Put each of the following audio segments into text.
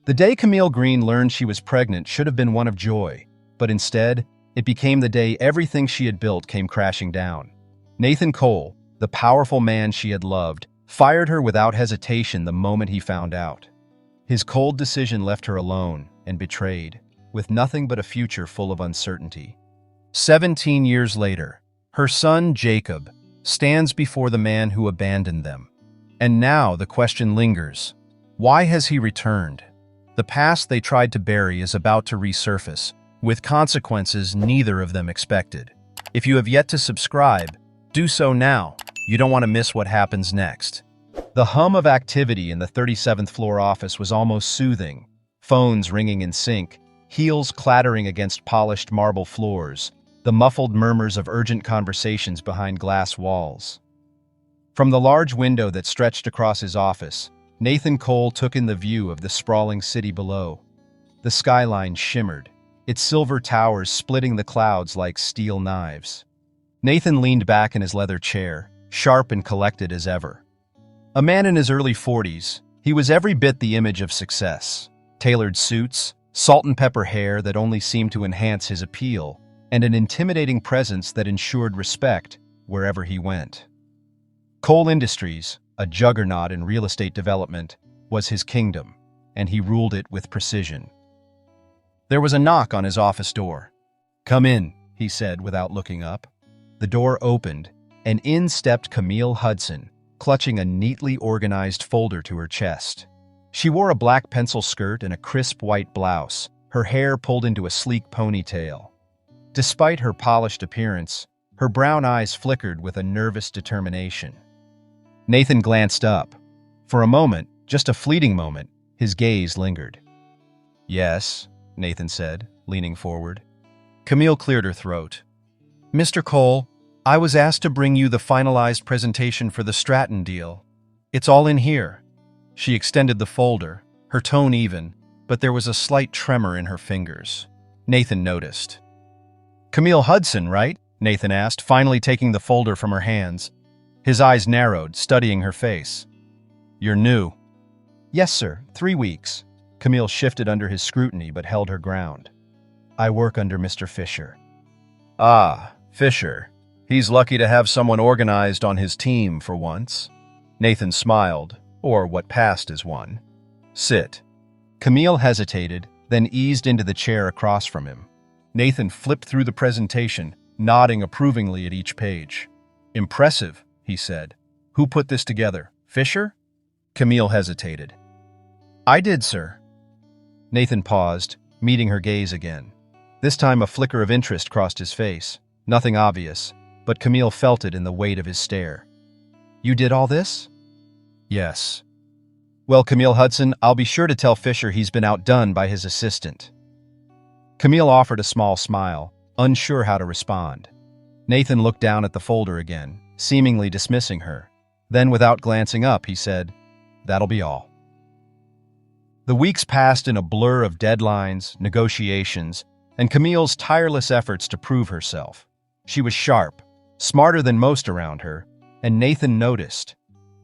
The day Camille Green learned she was pregnant should have been one of joy, but instead, it became the day everything she had built came crashing down. Nathan Cole, the powerful man she had loved, fired her without hesitation the moment he found out. His cold decision left her alone and betrayed, with nothing but a future full of uncertainty. 17 years later, her son Jacob stands before the man who abandoned them. And now the question lingers. Why has he returned? The past they tried to bury is about to resurface, with consequences neither of them expected. If you have yet to subscribe, do so now. You don't want to miss what happens next. The hum of activity in the 37th floor office was almost soothing. Phones ringing in sync, heels clattering against polished marble floors, the muffled murmurs of urgent conversations behind glass walls. From the large window that stretched across his office, Nathan Cole took in the view of the sprawling city below. The skyline shimmered, its silver towers splitting the clouds like steel knives. Nathan leaned back in his leather chair, sharp and collected as ever. A man in his early 40s, he was every bit the image of success. Tailored suits, salt and pepper hair that only seemed to enhance his appeal, and an intimidating presence that ensured respect wherever he went. Cole Industries, a juggernaut in real estate development, was his kingdom, and he ruled it with precision. There was a knock on his office door. "Come in," he said without looking up. The door opened, and in stepped Camille Hudson, clutching a neatly organized folder to her chest. She wore a black pencil skirt and a crisp white blouse, her hair pulled into a sleek ponytail. Despite her polished appearance, her brown eyes flickered with a nervous determination. Nathan glanced up. For a moment, just a fleeting moment, his gaze lingered. "Yes," Nathan said, leaning forward. Camille cleared her throat. "Mr. Cole, I was asked to bring you the finalized presentation for the Stratton deal. It's all in here." She extended the folder, her tone even, but there was a slight tremor in her fingers. Nathan noticed. "Camille Hudson, right?" Nathan asked, finally taking the folder from her hands. His eyes narrowed, studying her face. "You're new." "Yes, sir. 3 weeks." Camille shifted under his scrutiny but held her ground. "I work under Mr. Fisher." "Ah, Fisher. He's lucky to have someone organized on his team for once." Nathan smiled, or what passed as one. "Sit." Camille hesitated, then eased into the chair across from him. Nathan flipped through the presentation, nodding approvingly at each page. "Impressive," he said. "Who put this together? Fisher?" Camille hesitated. "I did, sir." Nathan paused, meeting her gaze again. This time a flicker of interest crossed his face. Nothing obvious, but Camille felt it in the weight of his stare. "You did all this?" "Yes." "Well, Camille Hudson, I'll be sure to tell Fisher he's been outdone by his assistant." Camille offered a small smile, unsure how to respond. Nathan looked down at the folder again, seemingly dismissing her. Then, without glancing up, he said, "That'll be all." The weeks passed in a blur of deadlines, negotiations, and Camille's tireless efforts to prove herself. She was sharp, smarter than most around her, and Nathan noticed.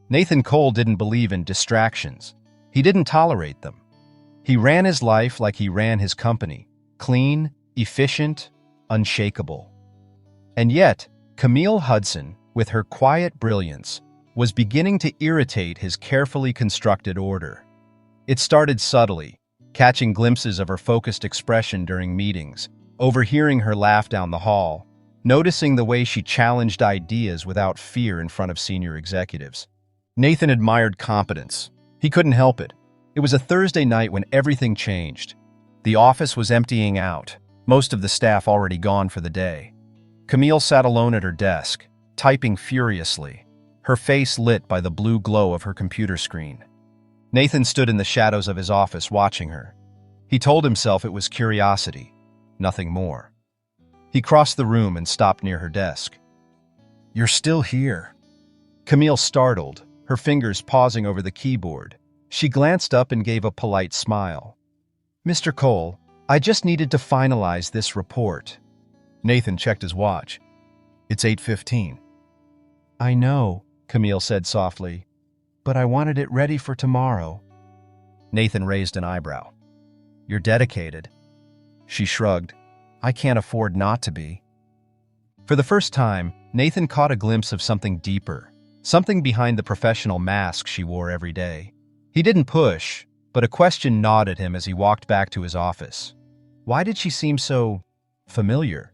Nathan Cole didn't believe in distractions. He didn't tolerate them. He ran his life like he ran his company, clean, efficient, unshakable. And yet, Camille Hudson, with her quiet brilliance, was beginning to irritate his carefully constructed order. It started subtly, catching glimpses of her focused expression during meetings, overhearing her laugh down the hall, noticing the way she challenged ideas without fear in front of senior executives. Nathan admired competence. He couldn't help it. It was a Thursday night when everything changed. The office was emptying out, most of the staff already gone for the day. Camille sat alone at her desk, typing furiously, her face lit by the blue glow of her computer screen. Nathan stood in the shadows of his office watching her. He told himself it was curiosity, nothing more. He crossed the room and stopped near her desk. "You're still here." Camille startled, her fingers pausing over the keyboard. She glanced up and gave a polite smile. "Mr. Cole, I just needed to finalize this report." Nathan checked his watch. "It's 8:15. "I know," Camille said softly, "but I wanted it ready for tomorrow." Nathan raised an eyebrow. You're dedicated. She shrugged. I can't afford not to be. For the first time, Nathan caught a glimpse of something deeper, something behind the professional mask she wore every day. He didn't push, but a question gnawed at him as he walked back to his office. Why did she seem so familiar?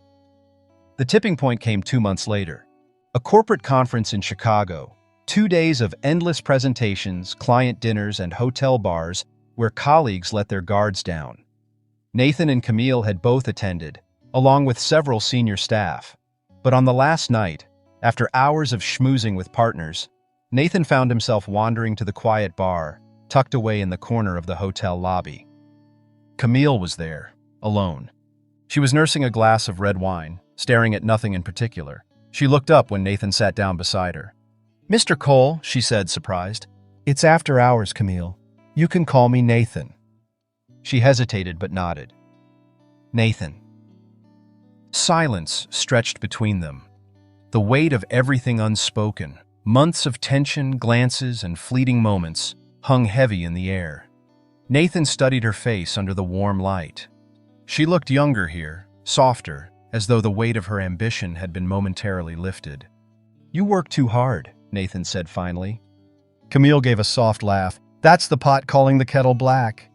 The tipping point came 2 months later. A corporate conference in Chicago. 2 days of endless presentations, client dinners, and hotel bars where colleagues let their guards down. Nathan and Camille had both attended, along with several senior staff. But on the last night, after hours of schmoozing with partners, Nathan found himself wandering to the quiet bar, tucked away in the corner of the hotel lobby. Camille was there, alone. She was nursing a glass of red wine, staring at nothing in particular. She looked up when Nathan sat down beside her. "Mr. Cole," she said, surprised. "It's after hours, Camille. You can call me Nathan." She hesitated but nodded. Nathan. Silence stretched between them. The weight of everything unspoken, months of tension, glances, and fleeting moments, hung heavy in the air. Nathan studied her face under the warm light. She looked younger here, softer, as though the weight of her ambition had been momentarily lifted. "You work too hard," Nathan said finally. Camille gave a soft laugh. "That's the pot calling the kettle black."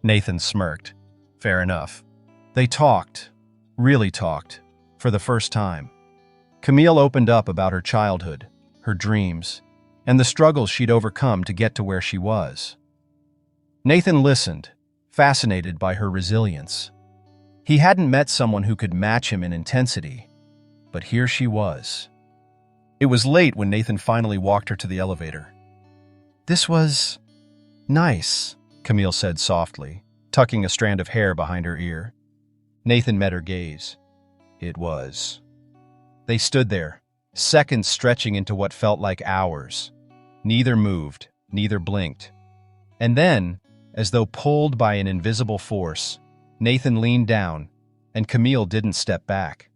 Nathan smirked. Fair enough. They talked, really talked, for the first time. Camille opened up about her childhood, her dreams, and the struggles she'd overcome to get to where she was. Nathan listened, fascinated by her resilience. He hadn't met someone who could match him in intensity, but here she was. It was late when Nathan finally walked her to the elevator. "This was nice," Camille said softly, tucking a strand of hair behind her ear. Nathan met her gaze. It was. They stood there, seconds stretching into what felt like hours. Neither moved, neither blinked. And then, as though pulled by an invisible force, Nathan leaned down, and Camille didn't step back.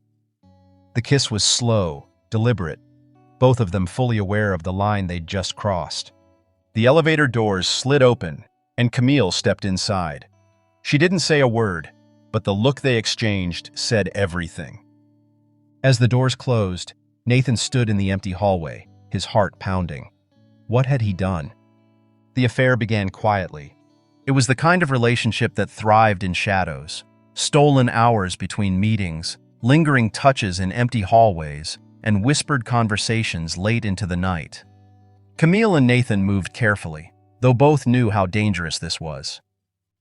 The kiss was slow, deliberate, both of them fully aware of the line they'd just crossed. The elevator doors slid open, and Camille stepped inside. She didn't say a word, but the look they exchanged said everything. As the doors closed, Nathan stood in the empty hallway, his heart pounding. What had he done? The affair began quietly. It was the kind of relationship that thrived in shadows, stolen hours between meetings, lingering touches in empty hallways, and whispered conversations late into the night. Camille and Nathan moved carefully, though both knew how dangerous this was.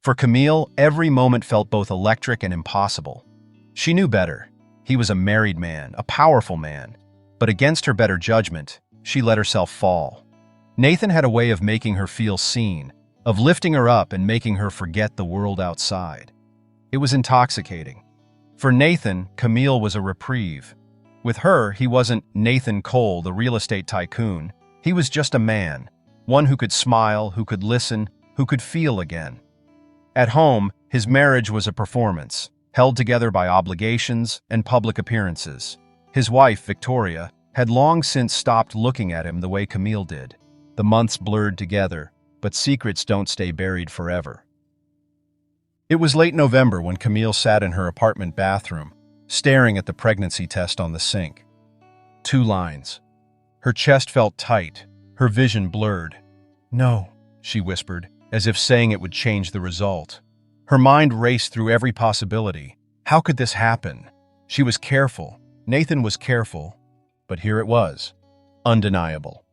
For Camille, every moment felt both electric and impossible. She knew better. He was a married man, a powerful man. But against her better judgment, she let herself fall. Nathan had a way of making her feel seen, of lifting her up and making her forget the world outside. It was intoxicating. For Nathan, Camille was a reprieve. With her, he wasn't Nathan Cole, the real estate tycoon. He was just a man, one who could smile, who could listen, who could feel again. At home, his marriage was a performance, held together by obligations and public appearances. His wife, Victoria, had long since stopped looking at him the way Camille did. The months blurred together, but secrets don't stay buried forever. It was late November when Camille sat in her apartment bathroom, staring at the pregnancy test on the sink. 2 lines. Her chest felt tight, her vision blurred. "No," she whispered, as if saying it would change the result. Her mind raced through every possibility. How could this happen? She was careful. Nathan was careful. But here it was. Undeniable.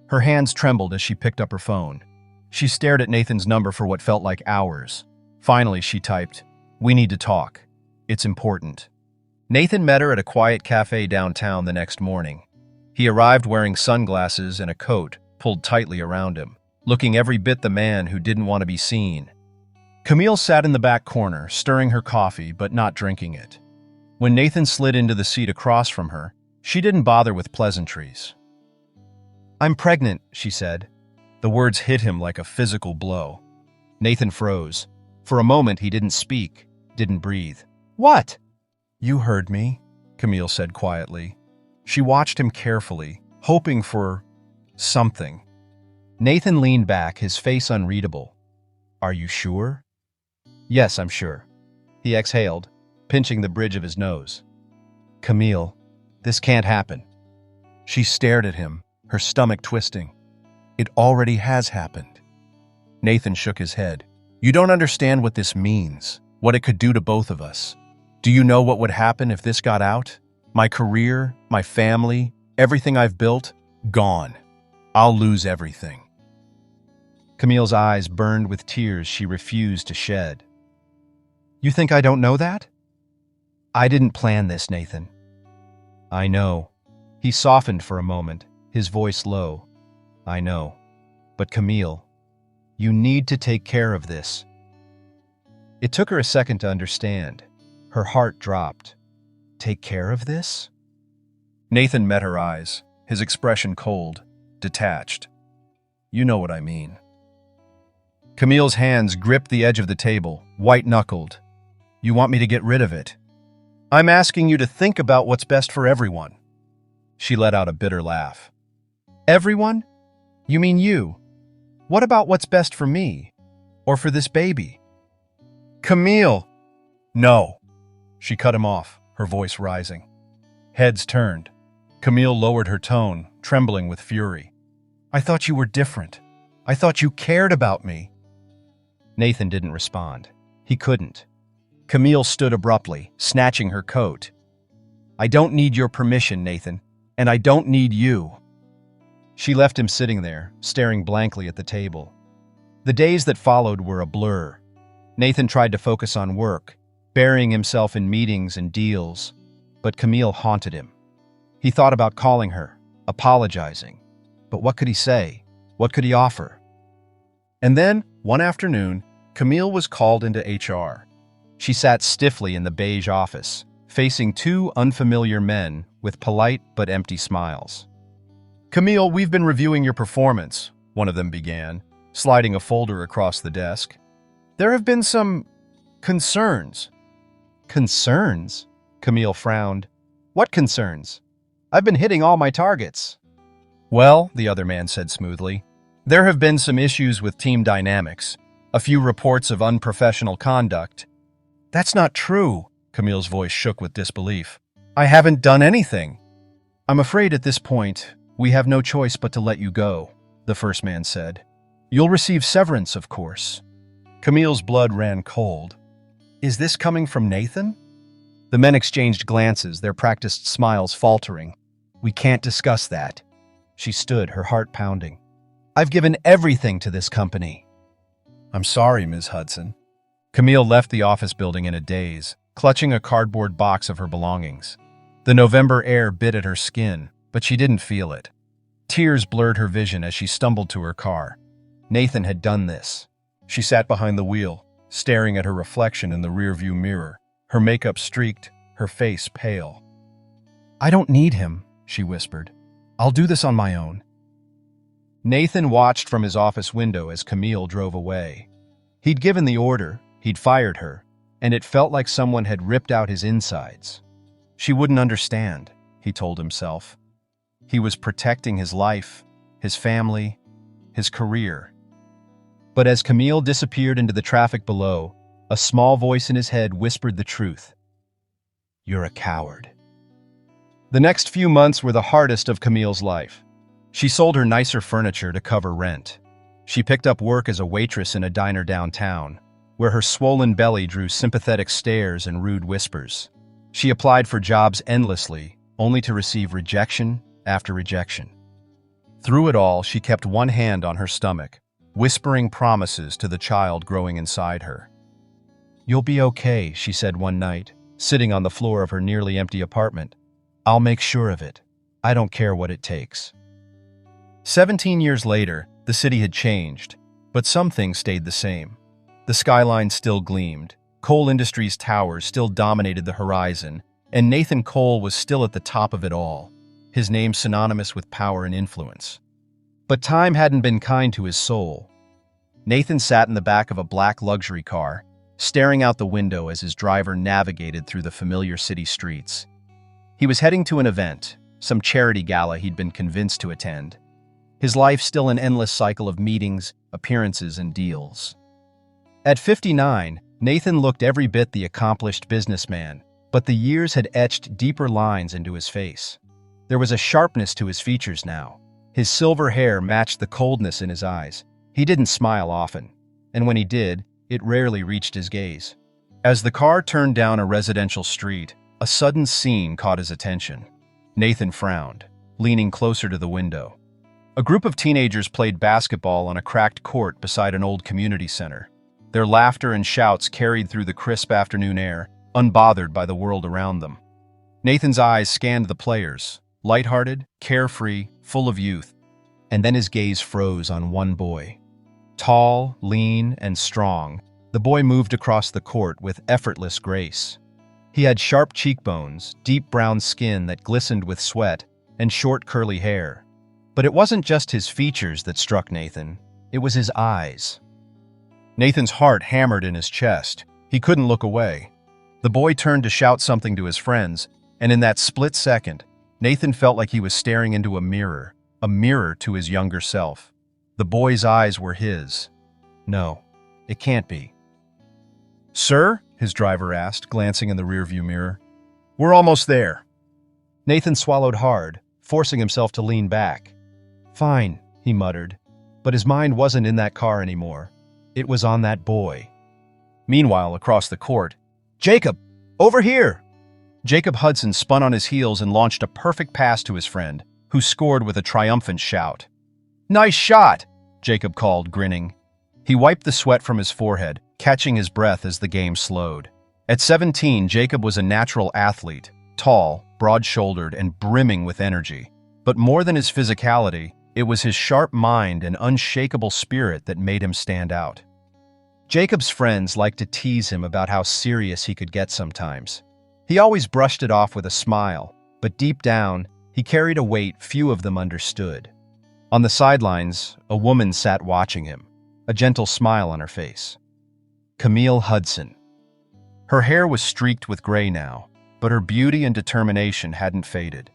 Her hands trembled as she picked up her phone. She stared at Nathan's number for what felt like hours. Finally, she typed, "We need to talk. It's important." Nathan met her at a quiet cafe downtown the next morning. He arrived wearing sunglasses and a coat pulled tightly around him, looking every bit the man who didn't want to be seen. Camille sat in the back corner, stirring her coffee but not drinking it. When Nathan slid into the seat across from her, she didn't bother with pleasantries. "I'm pregnant," she said. The words hit him like a physical blow. Nathan froze. For a moment, he didn't speak, didn't breathe. "What?" "You heard me," Camille said quietly. She watched him carefully, hoping for something. Nathan leaned back, his face unreadable. Are you sure? Yes, I'm sure. He exhaled, pinching the bridge of his nose. Camille, this can't happen. She stared at him, her stomach twisting. It already has happened. Nathan shook his head. You don't understand what this means, what it could do to both of us. Do you know what would happen if this got out? My career, my family, everything I've built, gone. I'll lose everything. Camille's eyes burned with tears she refused to shed. You think I don't know that? I didn't plan this, Nathan. I know. He softened for a moment, his voice low. I know. But Camille, you need to take care of this. It took her a second to understand. Her heart dropped. Take care of this? Nathan met her eyes, his expression cold, detached. You know what I mean. Camille's hands gripped the edge of the table, white-knuckled. You want me to get rid of it? I'm asking you to think about what's best for everyone. She let out a bitter laugh. Everyone? You mean you? What about what's best for me? Or for this baby? Camille! No. She cut him off, her voice rising. Heads turned. Camille lowered her tone, trembling with fury. I thought you were different. I thought you cared about me. Nathan didn't respond. He couldn't. Camille stood abruptly, snatching her coat. I don't need your permission, Nathan, and I don't need you. She left him sitting there, staring blankly at the table. The days that followed were a blur. Nathan tried to focus on work, burying himself in meetings and deals, but Camille haunted him. He thought about calling her, apologizing. But what could he say? What could he offer? And then, one afternoon, Camille was called into HR. She sat stiffly in the beige office, facing two unfamiliar men with polite but empty smiles. Camille, we've been reviewing your performance, one of them began, sliding a folder across the desk. There have been some concerns. Concerns? Camille frowned. What concerns? I've been hitting all my targets. Well, the other man said smoothly, there have been some issues with team dynamics, a few reports of unprofessional conduct. That's not true, Camille's voice shook with disbelief. I haven't done anything. I'm afraid at this point, we have no choice but to let you go, the first man said. You'll receive severance, of course. Camille's blood ran cold. Is this coming from Nathan? The men exchanged glances, their practiced smiles faltering. We can't discuss that. She stood, her heart pounding. I've given everything to this company. I'm sorry, Ms. Hudson. Camille left the office building in a daze, clutching a cardboard box of her belongings. The November air bit at her skin, but she didn't feel it. Tears blurred her vision as she stumbled to her car. Nathan had done this. She sat behind the wheel, staring at her reflection in the rearview mirror, her makeup streaked, her face pale. I don't need him, she whispered. I'll do this on my own. Nathan watched from his office window as Camille drove away. He'd given the order, he'd fired her, and it felt like someone had ripped out his insides. She wouldn't understand, he told himself. He was protecting his life, his family, his career. But as Camille disappeared into the traffic below, a small voice in his head whispered the truth. You're a coward. The next few months were the hardest of Camille's life. She sold her nicer furniture to cover rent. She picked up work as a waitress in a diner downtown, where her swollen belly drew sympathetic stares and rude whispers. She applied for jobs endlessly, only to receive rejection after rejection. Through it all, she kept one hand on her stomach, whispering promises to the child growing inside her. You'll be okay, she said one night, sitting on the floor of her nearly empty apartment. I'll make sure of it. I don't care what it takes. 17 years later, the city had changed, but some things stayed the same. The skyline still gleamed, coal industry's towers still dominated the horizon, and Nathan Cole was still at the top of it all, his name synonymous with power and influence. But time hadn't been kind to his soul. Nathan sat in the back of a black luxury car, staring out the window as his driver navigated through the familiar city streets. He was heading to an event, some charity gala he'd been convinced to attend. His life still an endless cycle of meetings, appearances, and deals. At 59, Nathan looked every bit the accomplished businessman, but the years had etched deeper lines into his face. There was a sharpness to his features now. His silver hair matched the coldness in his eyes. He didn't smile often, and when he did, it rarely reached his gaze. As the car turned down a residential street, a sudden scene caught his attention. Nathan frowned, leaning closer to the window. A group of teenagers played basketball on a cracked court beside an old community center. Their laughter and shouts carried through the crisp afternoon air, unbothered by the world around them. Nathan's eyes scanned the players, lighthearted, carefree, full of youth, and then his gaze froze on one boy. Tall, lean, and strong, the boy moved across the court with effortless grace. He had sharp cheekbones, deep brown skin that glistened with sweat, and short curly hair. But it wasn't just his features that struck Nathan, it was his eyes. Nathan's heart hammered in his chest. He couldn't look away. The boy turned to shout something to his friends, and in that split second, Nathan felt like he was staring into a mirror to his younger self. The boy's eyes were his. No, it can't be. "Sir?" his driver asked, glancing in the rearview mirror. "We're almost there." Nathan swallowed hard, forcing himself to lean back. "Fine," he muttered, but his mind wasn't in that car anymore. It was on that boy. Meanwhile, across the court, "Jacob, over here!" Jacob Hudson spun on his heels and launched a perfect pass to his friend, who scored with a triumphant shout. "Nice shot!" Jacob called, grinning. He wiped the sweat from his forehead, catching his breath as the game slowed. At 17, Jacob was a natural athlete, tall, broad-shouldered, and brimming with energy. But more than his physicality, it was his sharp mind and unshakable spirit that made him stand out. Jacob's friends liked to tease him about how serious he could get sometimes. He always brushed it off with a smile, but deep down, he carried a weight few of them understood. On the sidelines, a woman sat watching him, a gentle smile on her face. Camille Hudson. Her hair was streaked with gray now, but her beauty and determination hadn't faded.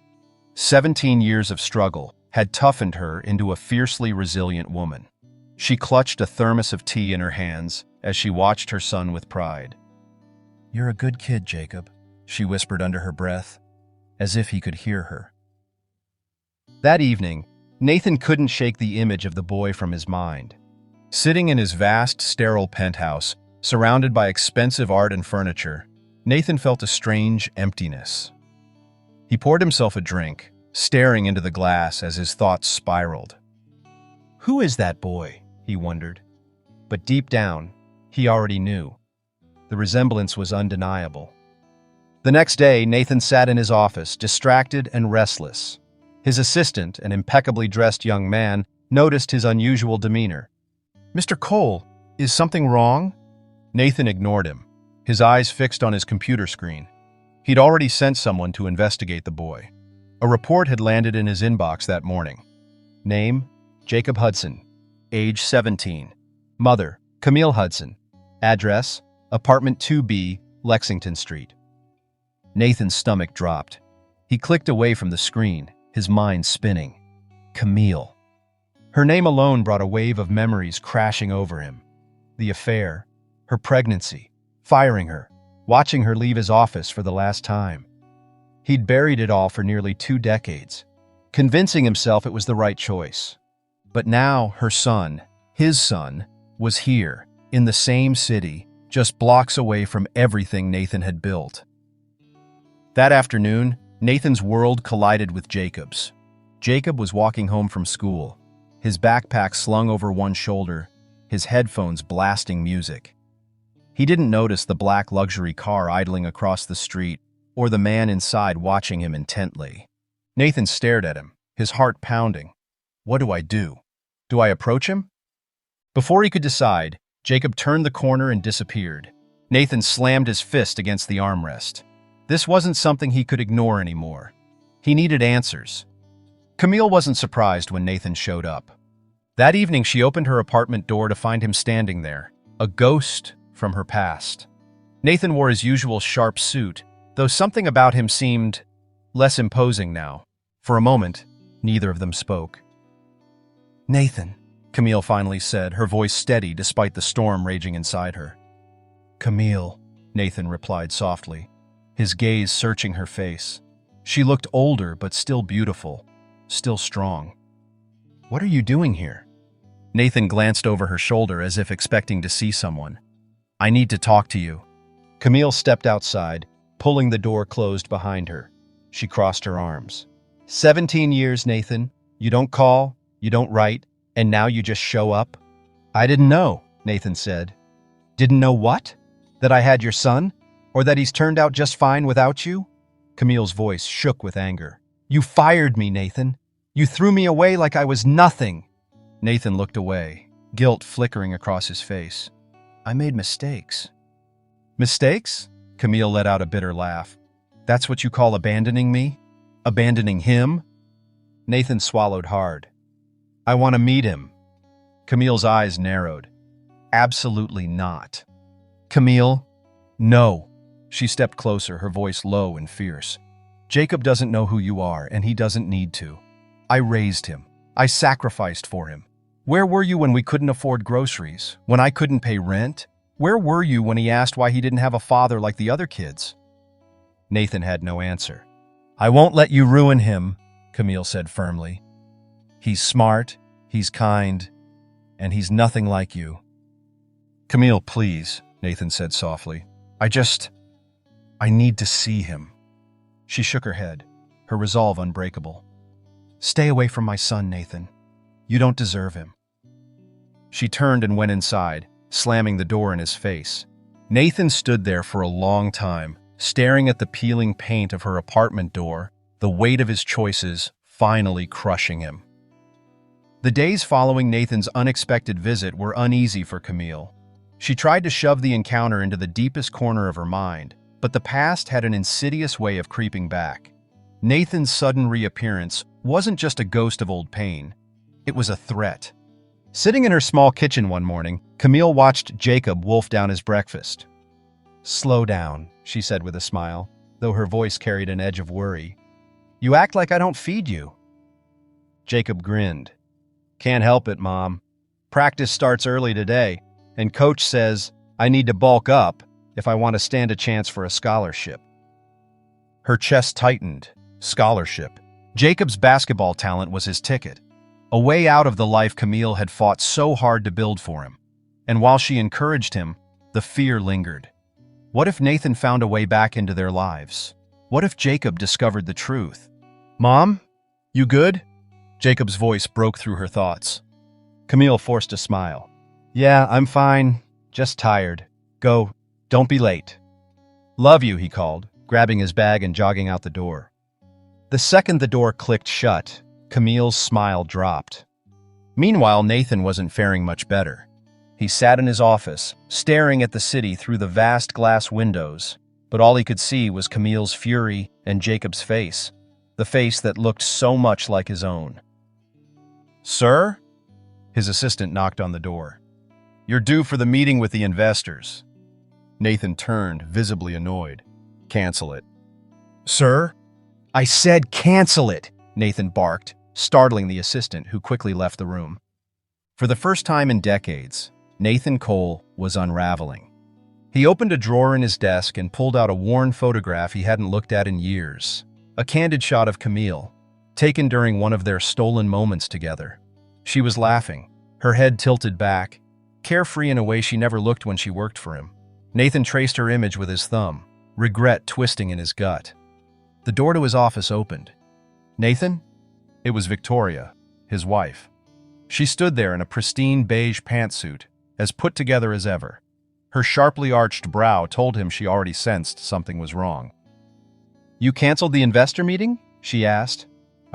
17 years of struggle had toughened her into a fiercely resilient woman. She clutched a thermos of tea in her hands as she watched her son with pride. "You're a good kid, Jacob," she whispered under her breath, as if he could hear her. That evening, Nathan couldn't shake the image of the boy from his mind. Sitting in his vast, sterile penthouse, surrounded by expensive art and furniture, Nathan felt a strange emptiness. He poured himself a drink, staring into the glass as his thoughts spiraled. Who is that boy? He wondered. But deep down, he already knew. The resemblance was undeniable. The next day, Nathan sat in his office, distracted and restless. His assistant, an impeccably dressed young man, noticed his unusual demeanor. "Mr. Cole, is something wrong?" Nathan ignored him, his eyes fixed on his computer screen. He'd already sent someone to investigate the boy. A report had landed in his inbox that morning. Name, Jacob Hudson. Age 17. Mother, Camille Hudson. Address, Apartment 2B, Lexington Street. Nathan's stomach dropped. He clicked away from the screen, his mind spinning. Camille. Her name alone brought a wave of memories crashing over him. The affair, her pregnancy, firing her, watching her leave his office for the last time. He'd buried it all for nearly 2 decades, convincing himself it was the right choice. But now her son, his son, was here, in the same city, just blocks away from everything Nathan had built. That afternoon, Nathan's world collided with Jacob's. Jacob was walking home from school, his backpack slung over one shoulder, his headphones blasting music. He didn't notice the black luxury car idling across the street or the man inside watching him intently. Nathan stared at him, his heart pounding. What do I do? Do I approach him? Before he could decide, Jacob turned the corner and disappeared. Nathan slammed his fist against the armrest. This wasn't something he could ignore anymore. He needed answers. Camille wasn't surprised when Nathan showed up. That evening, she opened her apartment door to find him standing there, a ghost from her past. Nathan wore his usual sharp suit, though something about him seemed less imposing now. For a moment, neither of them spoke. "Nathan," Camille finally said, her voice steady despite the storm raging inside her. Camille, Nathan replied softly, his gaze searching her face. She looked older but still beautiful, still strong. What are you doing here? Nathan glanced over her shoulder as if expecting to see someone. I need to talk to you. Camille stepped outside, pulling the door closed behind her. She crossed her arms. 17 years, Nathan. You don't call, you don't write, and now you just show up? I didn't know, Nathan said. Didn't know what? That I had your son? Or that he's turned out just fine without you? Camille's voice shook with anger. You fired me, Nathan. You threw me away like I was nothing. Nathan looked away, guilt flickering across his face. I made mistakes. Mistakes? Camille let out a bitter laugh. That's what you call abandoning me? Abandoning him? Nathan swallowed hard. I want to meet him. Camille's eyes narrowed. Absolutely not. Camille? No. She stepped closer, her voice low and fierce. Jacob doesn't know who you are, and he doesn't need to. I raised him. I sacrificed for him. Where were you when we couldn't afford groceries? When I couldn't pay rent? Where were you when he asked why he didn't have a father like the other kids? Nathan had no answer. I won't let you ruin him, Camille said firmly. He's smart, he's kind, and he's nothing like you. Camille, please, Nathan said softly. I need to see him. She shook her head, her resolve unbreakable. Stay away from my son, Nathan. You don't deserve him. She turned and went inside, slamming the door in his face. Nathan stood there for a long time, staring at the peeling paint of her apartment door, the weight of his choices finally crushing him. The days following Nathan's unexpected visit were uneasy for Camille. She tried to shove the encounter into the deepest corner of her mind, but the past had an insidious way of creeping back. Nathan's sudden reappearance wasn't just a ghost of old pain. It was a threat. Sitting in her small kitchen one morning, Camille watched Jacob wolf down his breakfast. Slow down, she said with a smile, though her voice carried an edge of worry. You act like I don't feed you. Jacob grinned. Can't help it, Mom. Practice starts early today, and Coach says I need to bulk up if I want to stand a chance for a scholarship. Her chest tightened. Scholarship. Jacob's basketball talent was his ticket. A way out of the life Camille had fought so hard to build for him. And while she encouraged him, the fear lingered. What if Nathan found a way back into their lives? What if Jacob discovered the truth? Mom? You good? Jacob's voice broke through her thoughts. Camille forced a smile. Yeah, I'm fine. Just tired. Go. Don't be late. Love you, he called, grabbing his bag and jogging out the door. The second the door clicked shut, Camille's smile dropped. Meanwhile, Nathan wasn't faring much better. He sat in his office, staring at the city through the vast glass windows, but all he could see was Camille's fury and Jacob's face, the face that looked so much like his own. Sir? His assistant knocked on the door. You're due for the meeting with the investors. Nathan turned, visibly annoyed. Cancel it. Sir? I said cancel it, Nathan barked, startling the assistant, who quickly left the room. For the first time in decades, Nathan Cole was unraveling. He opened a drawer in his desk and pulled out a worn photograph he hadn't looked at in years. A candid shot of Camille, taken during one of their stolen moments together. She was laughing, her head tilted back, carefree in a way she never looked when she worked for him. Nathan traced her image with his thumb, regret twisting in his gut. The door to his office opened. Nathan? It was Victoria, his wife. She stood there in a pristine beige pantsuit, as put together as ever. Her sharply arched brow told him she already sensed something was wrong. You canceled the investor meeting? She asked.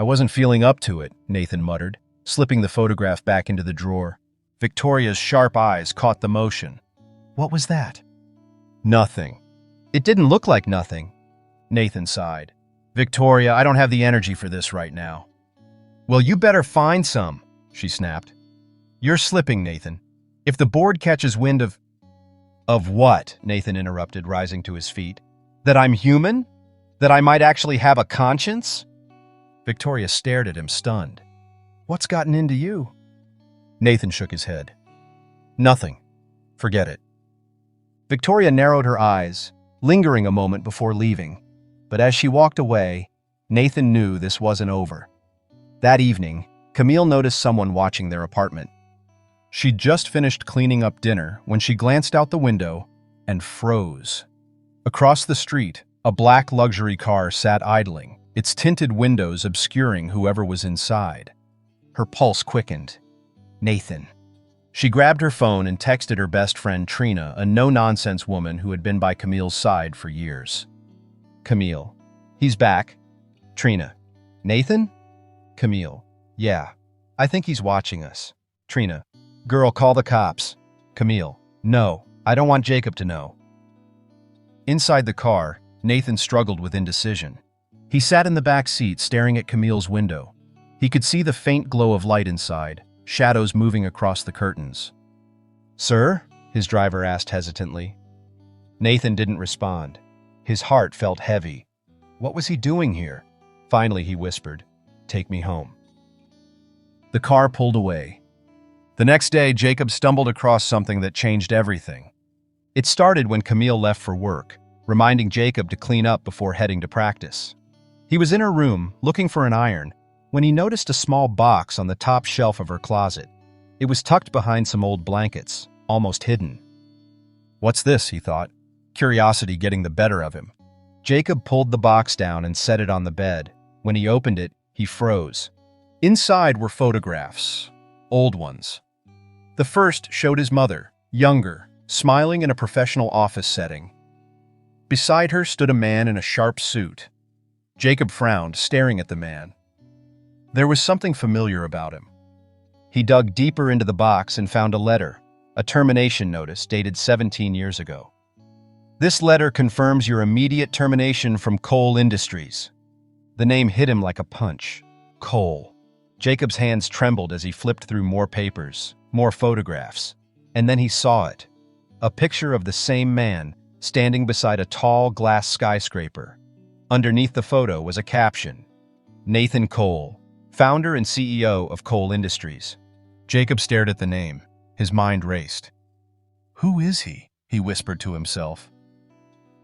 I wasn't feeling up to it, Nathan muttered, slipping the photograph back into the drawer. Victoria's sharp eyes caught the motion. What was that? Nothing. It didn't look like nothing. Nathan sighed. Victoria, I don't have the energy for this right now. Well, you better find some, she snapped. You're slipping, Nathan. If the board catches wind of... Of what? Nathan interrupted, rising to his feet. That I'm human? That I might actually have a conscience? Victoria stared at him, stunned. What's gotten into you? Nathan shook his head. Nothing. Forget it. Victoria narrowed her eyes, lingering a moment before leaving. But as she walked away, Nathan knew this wasn't over. That evening, Camille noticed someone watching their apartment. She'd just finished cleaning up dinner when she glanced out the window and froze. Across the street, a black luxury car sat idling, its tinted windows obscuring whoever was inside. Her pulse quickened. Nathan. She grabbed her phone and texted her best friend Trina, a no-nonsense woman who had been by Camille's side for years. Camille. He's back. Trina. Nathan? Camille. Yeah, I think he's watching us. Trina. Girl, call the cops. Camille. No, I don't want Jacob to know. Inside the car, Nathan struggled with indecision. He sat in the back seat staring at Camille's window. He could see the faint glow of light inside, shadows moving across the curtains. Sir? His driver asked hesitantly. Nathan didn't respond. His heart felt heavy. What was he doing here? Finally, he whispered, Take me home. The car pulled away. The next day, Jacob stumbled across something that changed everything. It started when Camille left for work, reminding Jacob to clean up before heading to practice. He was in her room, looking for an iron, when he noticed a small box on the top shelf of her closet. It was tucked behind some old blankets, almost hidden. What's this, he thought, curiosity getting the better of him. Jacob pulled the box down and set it on the bed. When he opened it, he froze. Inside were photographs, old ones. The first showed his mother, younger, smiling in a professional office setting. Beside her stood a man in a sharp suit. Jacob frowned, staring at the man. There was something familiar about him. He dug deeper into the box and found a letter, a termination notice dated 17 years ago. This letter confirms your immediate termination from Coal Industries. The name hit him like a punch. Coal. Jacob's hands trembled as he flipped through more papers, more photographs. And then he saw it. A picture of the same man standing beside a tall glass skyscraper. Underneath the photo was a caption. Nathan Cole, founder and CEO of Coal Industries. Jacob stared at the name. His mind raced. Who is he? He whispered to himself.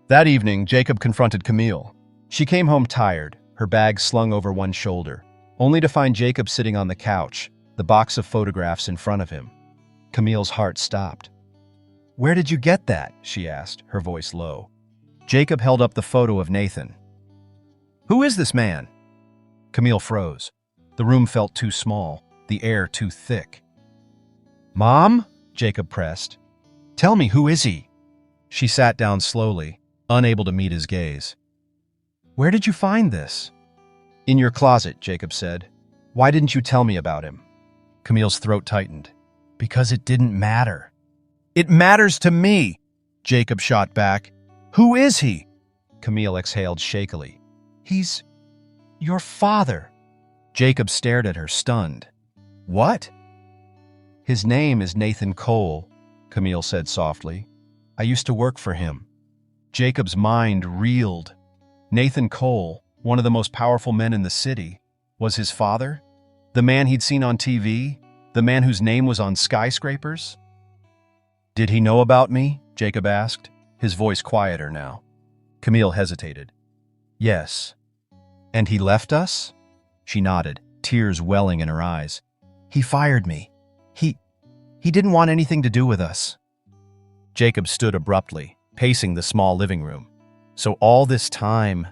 That evening, Jacob confronted Camille. She came home tired, her bag slung over one shoulder, only to find Jacob sitting on the couch, the box of photographs in front of him. Camille's heart stopped. Where did you get that? She asked, her voice low. Jacob held up the photo of Nathan. Who is this man? Camille froze. The room felt too small, the air too thick. Mom? Jacob pressed. Tell me, who is he? She sat down slowly, unable to meet his gaze. Where did you find this? In your closet, Jacob said. Why didn't you tell me about him? Camille's throat tightened. Because it didn't matter. It matters to me, Jacob shot back. Who is he? Camille exhaled shakily. He's your father. Jacob stared at her, stunned. What? His name is Nathan Cole, Camille said softly. I used to work for him. Jacob's mind reeled. Nathan Cole, one of the most powerful men in the city, was his father? The man he'd seen on TV? The man whose name was on skyscrapers? Did he know about me? Jacob asked, his voice quieter now. Camille hesitated. Yes. And he left us? She nodded, tears welling in her eyes. He fired me. He didn't want anything to do with us. Jacob stood abruptly, pacing the small living room. So all this time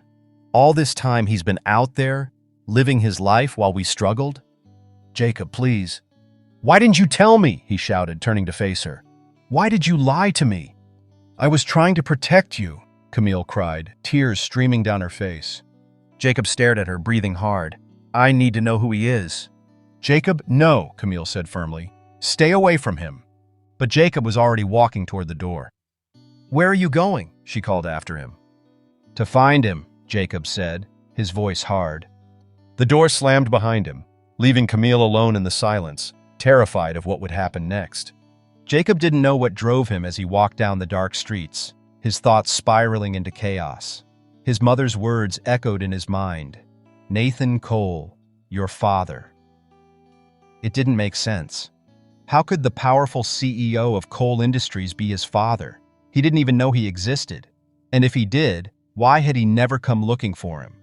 he's been out there, living his life while we struggled? Jacob, please. Why didn't you tell me? He shouted, turning to face her. Why did you lie to me? I was trying to protect you, Camille cried, tears streaming down her face. Jacob stared at her, breathing hard. I need to know who he is. Jacob, no, Camille said firmly. Stay away from him. But Jacob was already walking toward the door. Where are you going? She called after him. To find him, Jacob said, his voice hard. The door slammed behind him, leaving Camille alone in the silence, terrified of what would happen next. Jacob didn't know what drove him as he walked down the dark streets, his thoughts spiraling into chaos. His mother's words echoed in his mind. Nathan Cole, your father. It didn't make sense. How could the powerful CEO of coal industries be his father? He didn't even know he existed. And if he did, why had he never come looking for him?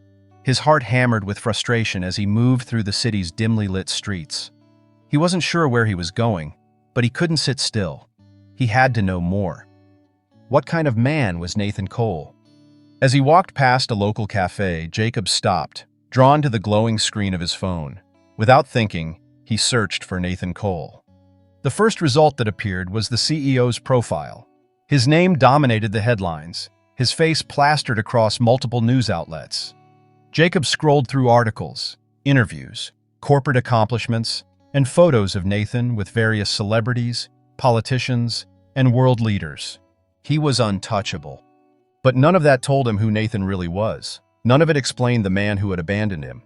His heart hammered with frustration as he moved through the city's dimly lit streets. He wasn't sure where he was going, but he couldn't sit still. He had to know more. What kind of man was Nathan Cole? As he walked past a local cafe, Jacob stopped, drawn to the glowing screen of his phone. Without thinking, he searched for Nathan Cole. The first result that appeared was the CEO's profile. His name dominated the headlines, his face plastered across multiple news outlets. Jacob scrolled through articles, interviews, corporate accomplishments, and photos of Nathan with various celebrities, politicians, and world leaders. He was untouchable. But none of that told him who Nathan really was. None of it explained the man who had abandoned him.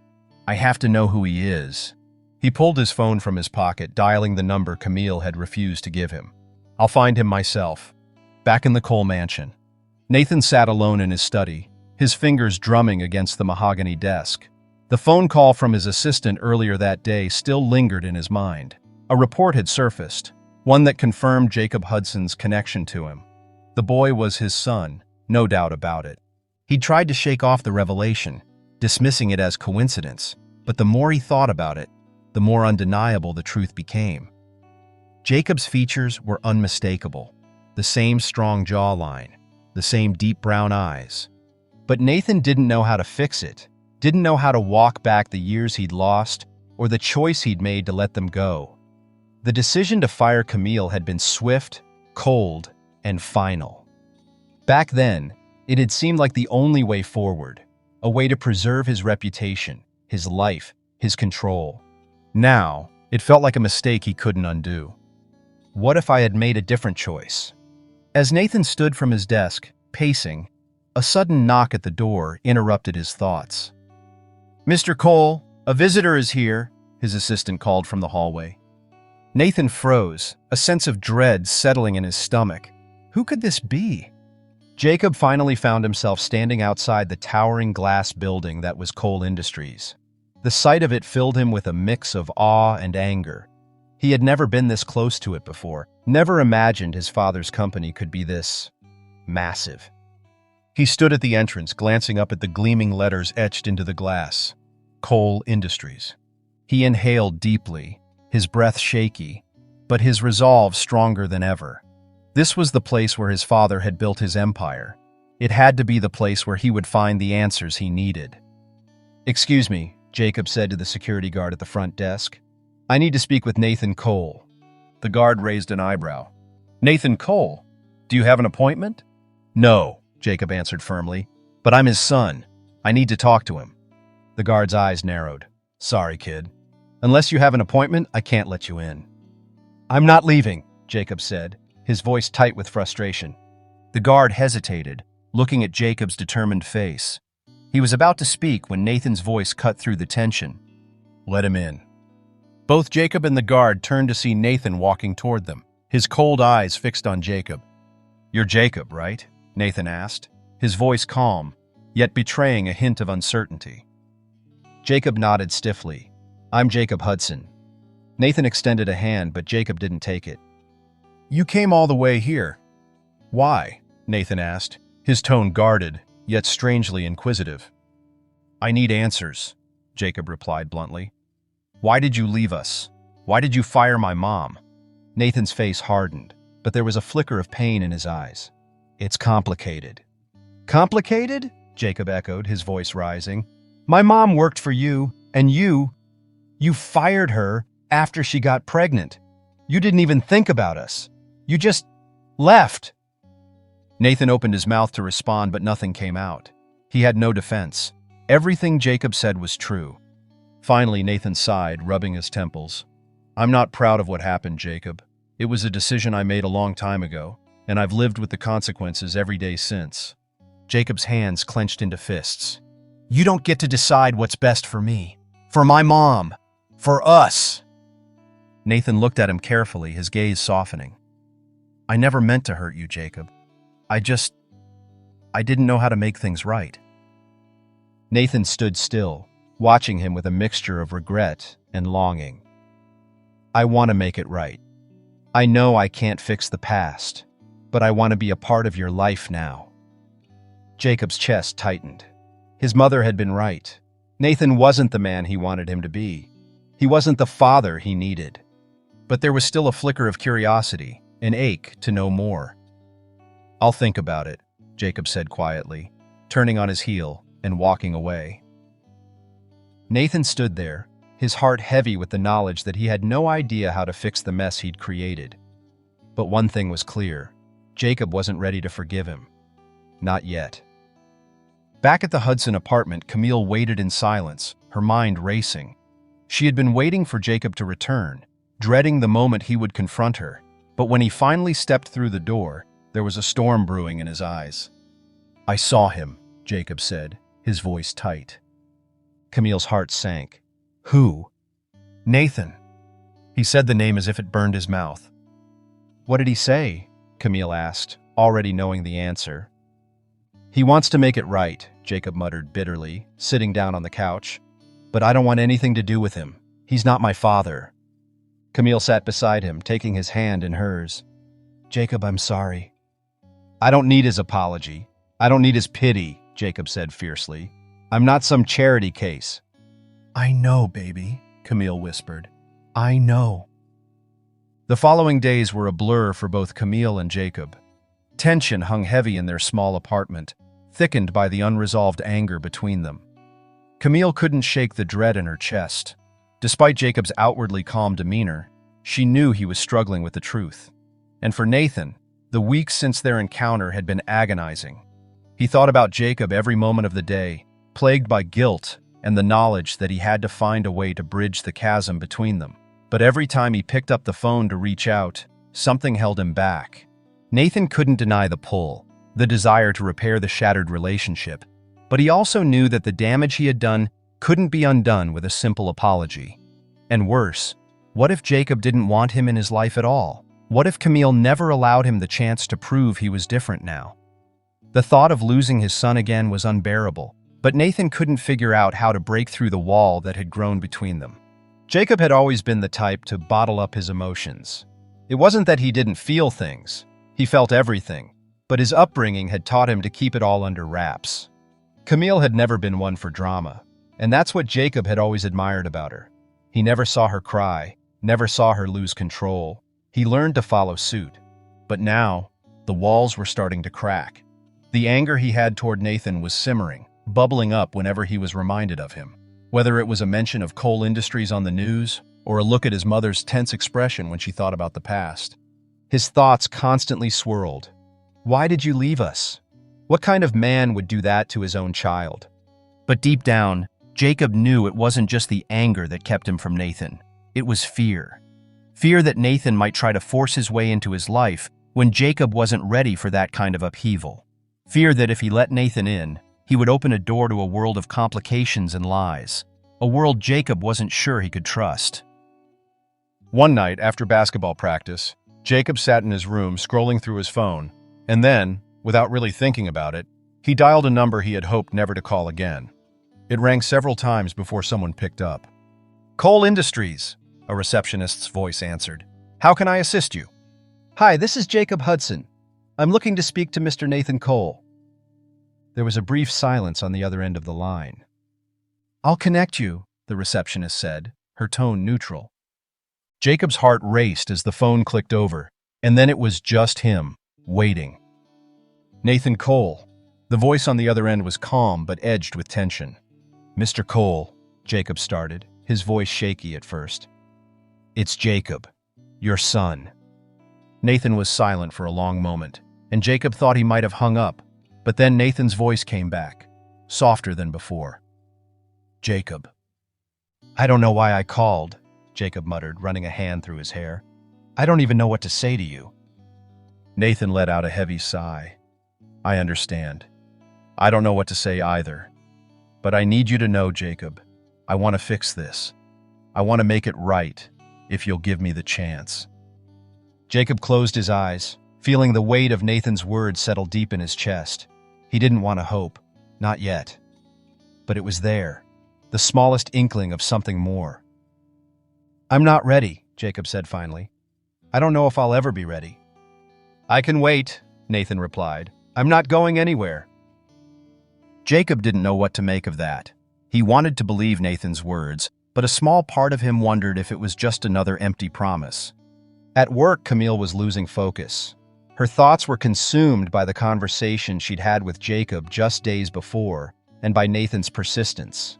I have to know who he is. He pulled his phone from his pocket, dialing the number Camille had refused to give him. I'll find him myself. Back in the Cole mansion, Nathan sat alone in his study, his fingers drumming against the mahogany desk. The phone call from his assistant earlier that day still lingered in his mind. A report had surfaced, one that confirmed Jacob Hudson's connection to him. The boy was his son, no doubt about it. He'd tried to shake off the revelation, dismissing it as coincidence, but the more he thought about it, the more undeniable the truth became. Jacob's features were unmistakable, the same strong jawline, the same deep brown eyes. But Nathan didn't know how to fix it, didn't know how to walk back the years he'd lost or the choice he'd made to let them go. The decision to fire Camille had been swift, cold, and final. Back then, it had seemed like the only way forward, a way to preserve his reputation, his life, his control. Now, it felt like a mistake he couldn't undo. What if I had made a different choice? As Nathan stood from his desk, pacing, a sudden knock at the door interrupted his thoughts. "Mr. Cole, a visitor is here," his assistant called from the hallway. Nathan froze, a sense of dread settling in his stomach. Who could this be? Jacob finally found himself standing outside the towering glass building that was Cole Industries. The sight of it filled him with a mix of awe and anger. He had never been this close to it before, never imagined his father's company could be this massive. He stood at the entrance, glancing up at the gleaming letters etched into the glass. Cole Industries. He inhaled deeply, his breath shaky, but his resolve stronger than ever. This was the place where his father had built his empire. It had to be the place where he would find the answers he needed. "Excuse me," Jacob said to the security guard at the front desk. "I need to speak with Nathan Cole." The guard raised an eyebrow. "Nathan Cole? Do you have an appointment?" "No," Jacob answered firmly, "but I'm his son. I need to talk to him." The guard's eyes narrowed. "Sorry, kid. Unless you have an appointment, I can't let you in." "I'm not leaving," Jacob said, his voice tight with frustration. The guard hesitated, looking at Jacob's determined face. He was about to speak when Nathan's voice cut through the tension. "Let him in." Both Jacob and the guard turned to see Nathan walking toward them, his cold eyes fixed on Jacob. "You're Jacob, right?" Nathan asked, his voice calm, yet betraying a hint of uncertainty. Jacob nodded stiffly. "I'm Jacob Hudson." Nathan extended a hand, but Jacob didn't take it. "You came all the way here. Why?" Nathan asked, his tone guarded, yet strangely inquisitive. "I need answers," Jacob replied bluntly. "Why did you leave us? Why did you fire my mom?" Nathan's face hardened, but there was a flicker of pain in his eyes. "It's complicated." "Complicated?" Jacob echoed, his voice rising. "My mom worked for you, and you fired her after she got pregnant. You didn't even think about us. You just left." Nathan opened his mouth to respond, but nothing came out. He had no defense. Everything Jacob said was true. Finally, Nathan sighed, rubbing his temples. "I'm not proud of what happened, Jacob. It was a decision I made a long time ago, and I've lived with the consequences every day since." Jacob's hands clenched into fists. "You don't get to decide what's best for me, for my mom, for us." Nathan looked at him carefully, his gaze softening. "I never meant to hurt you, Jacob. I didn't know how to make things right." Nathan stood still, watching him with a mixture of regret and longing. "I want to make it right." I know I can't fix the past, but I want to be a part of your life now." Jacob's chest tightened. His mother had been right. Nathan wasn't the man he wanted him to be. He wasn't the father he needed. But there was still a flicker of curiosity, an ache to know more. "I'll think about it," Jacob said quietly, turning on his heel and walking away. Nathan stood there, his heart heavy with the knowledge that he had no idea how to fix the mess he'd created. But one thing was clear: Jacob wasn't ready to forgive him. Not yet. Back at the Hudson apartment, Camille waited in silence, her mind racing. She had been waiting for Jacob to return, dreading the moment he would confront her. But when he finally stepped through the door, there was a storm brewing in his eyes. "I saw him," Jacob said, his voice tight. Camille's heart sank. "Who?" "Nathan." He said the name as if it burned his mouth. "What did he say?" Camille asked, already knowing the answer. "He wants to make it right," Jacob muttered bitterly, sitting down on the couch. "But I don't want anything to do with him. He's not my father." Camille sat beside him, taking his hand in hers. "Jacob, I'm sorry." "I don't need his apology. I don't need his pity," Jacob said fiercely. "I'm not some charity case." "I know, baby," Camille whispered. "I know." The following days were a blur for both Camille and Jacob. Tension hung heavy in their small apartment, thickened by the unresolved anger between them. Camille couldn't shake the dread in her chest. Despite Jacob's outwardly calm demeanor, she knew he was struggling with the truth. And for Nathan, the weeks since their encounter had been agonizing. He thought about Jacob every moment of the day, plagued by guilt and the knowledge that he had to find a way to bridge the chasm between them. But every time he picked up the phone to reach out, something held him back. Nathan couldn't deny the pull, the desire to repair the shattered relationship, but he also knew that the damage he had done couldn't be undone with a simple apology. And worse, what if Jacob didn't want him in his life at all? What if Camille never allowed him the chance to prove he was different now? The thought of losing his son again was unbearable, but Nathan couldn't figure out how to break through the wall that had grown between them. Jacob had always been the type to bottle up his emotions. It wasn't that he didn't feel things. He felt everything, but his upbringing had taught him to keep it all under wraps. Camille had never been one for drama, and that's what Jacob had always admired about her. He never saw her cry, never saw her lose control. He learned to follow suit. But now, the walls were starting to crack. The anger he had toward Nathan was simmering, bubbling up whenever he was reminded of him. Whether it was a mention of coal industries on the news, or a look at his mother's tense expression when she thought about the past. His thoughts constantly swirled. Why did you leave us? What kind of man would do that to his own child? But deep down, Jacob knew it wasn't just the anger that kept him from Nathan. It was fear. Fear that Nathan might try to force his way into his life when Jacob wasn't ready for that kind of upheaval. Fear that if he let Nathan in, he would open a door to a world of complications and lies, a world Jacob wasn't sure he could trust. One night after basketball practice, Jacob sat in his room scrolling through his phone, and then, without really thinking about it, he dialed a number he had hoped never to call again. It rang several times before someone picked up. "Coal Industries," a receptionist's voice answered. "How can I assist you?" "Hi, this is Jacob Hudson. I'm looking to speak to Mr. Nathan Cole." There was a brief silence on the other end of the line. "I'll connect you," the receptionist said, her tone neutral. Jacob's heart raced as the phone clicked over, and then it was just him, waiting. "Nathan Cole." The voice on the other end was calm but edged with tension. "Mr. Cole," Jacob started, his voice shaky at first. "It's Jacob, your son." Nathan was silent for a long moment, and Jacob thought he might have hung up, but then Nathan's voice came back, softer than before. "Jacob." "I don't know why I called," Jacob muttered, running a hand through his hair. "I don't even know what to say to you." Nathan let out a heavy sigh. "I understand. I don't know what to say either. But I need you to know, Jacob, I want to fix this. I want to make it right, if you'll give me the chance." Jacob closed his eyes, feeling the weight of Nathan's words settle deep in his chest. He didn't want to hope, not yet. But it was there, the smallest inkling of something more. "I'm not ready," Jacob said finally. I don't know if I'll ever be ready. I can wait, Nathan replied. I'm not going anywhere. Jacob didn't know what to make of that. He wanted to believe Nathan's words, but a small part of him wondered if it was just another empty promise. At work, Camille was losing focus. Her thoughts were consumed by the conversation she'd had with Jacob just days before, and by Nathan's persistence.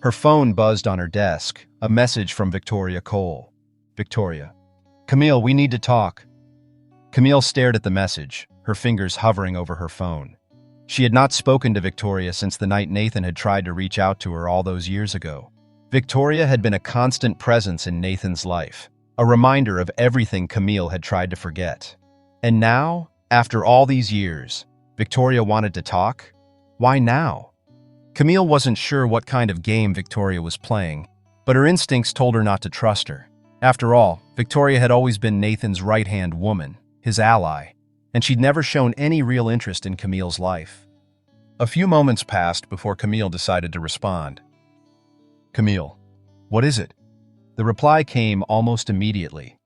Her phone buzzed on her desk, a message from Victoria Cole. Victoria. Camille, we need to talk. Camille stared at the message, her fingers hovering over her phone. She had not spoken to Victoria since the night Nathan had tried to reach out to her all those years ago. Victoria had been a constant presence in Nathan's life, a reminder of everything Camille had tried to forget. And now, after all these years, Victoria wanted to talk? Why now? Camille wasn't sure what kind of game Victoria was playing, but her instincts told her not to trust her. After all, Victoria had always been Nathan's right-hand woman, his ally, and she'd never shown any real interest in Camille's life. A few moments passed before Camille decided to respond. Camille, what is it? The reply came almost immediately.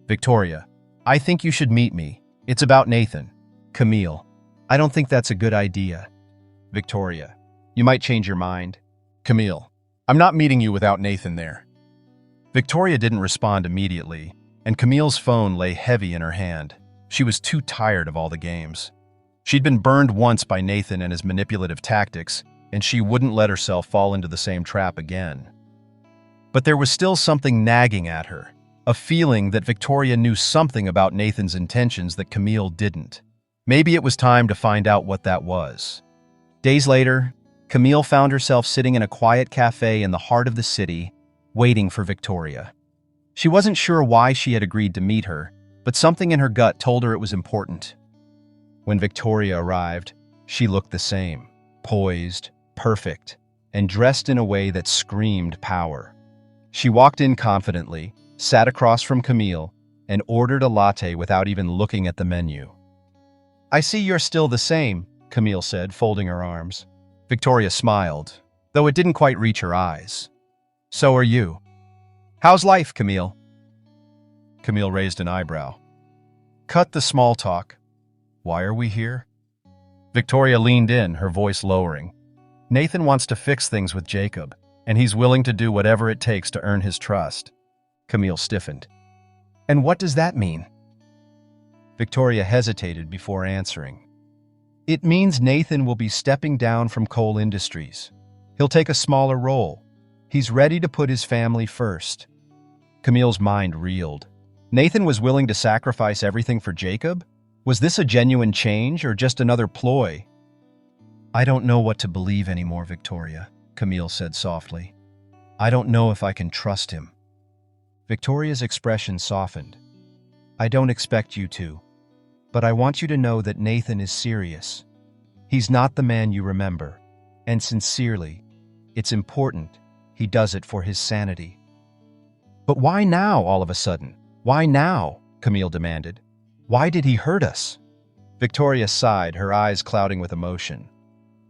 Victoria, I think you should meet me. It's about Nathan. Camille, I don't think that's a good idea. Victoria, you might change your mind. Camille, I'm not meeting you without Nathan there. Victoria didn't respond immediately, and Camille's phone lay heavy in her hand. She was too tired of all the games. She'd been burned once by Nathan and his manipulative tactics, and she wouldn't let herself fall into the same trap again. But there was still something nagging at her, a feeling that Victoria knew something about Nathan's intentions that Camille didn't. Maybe it was time to find out what that was. Days later, Camille found herself sitting in a quiet cafe in the heart of the city, waiting for Victoria. She wasn't sure why she had agreed to meet her, but something in her gut told her it was important. When Victoria arrived, she looked the same, poised, perfect, and dressed in a way that screamed power. She walked in confidently, sat across from Camille, and ordered a latte without even looking at the menu. I see you're still the same, Camille said, folding her arms. Victoria smiled, though it didn't quite reach her eyes. So are you. How's life, Camille? Camille raised an eyebrow. Cut the small talk. Why are we here? Victoria leaned in, her voice lowering. Nathan wants to fix things with Jacob, and he's willing to do whatever it takes to earn his trust. Camille stiffened. And what does that mean? Victoria hesitated before answering. It means Nathan will be stepping down from Cole Industries. He'll take a smaller role. He's ready to put his family first. Camille's mind reeled. Nathan was willing to sacrifice everything for Jacob? Was this a genuine change or just another ploy? I don't know what to believe anymore, Victoria, Camille said softly. I don't know if I can trust him. Victoria's expression softened. I don't expect you to, but I want you to know that Nathan is serious. He's not the man you remember, and sincerely, it's important he does it for his sanity. But why now, all of a sudden? Why now? Camille demanded. Why did he hurt us? Victoria sighed, her eyes clouding with emotion.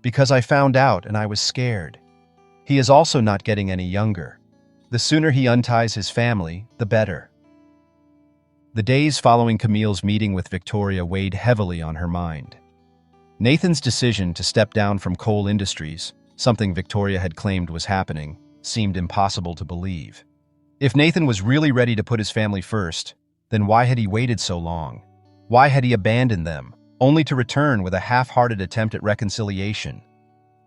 Because I found out and I was scared. He is also not getting any younger. The sooner he unties his family, the better. The days following Camille's meeting with Victoria weighed heavily on her mind. Nathan's decision to step down from Cole Industries, something Victoria had claimed was happening, seemed impossible to believe. If Nathan was really ready to put his family first, then why had he waited so long? Why had he abandoned them, only to return with a half-hearted attempt at reconciliation?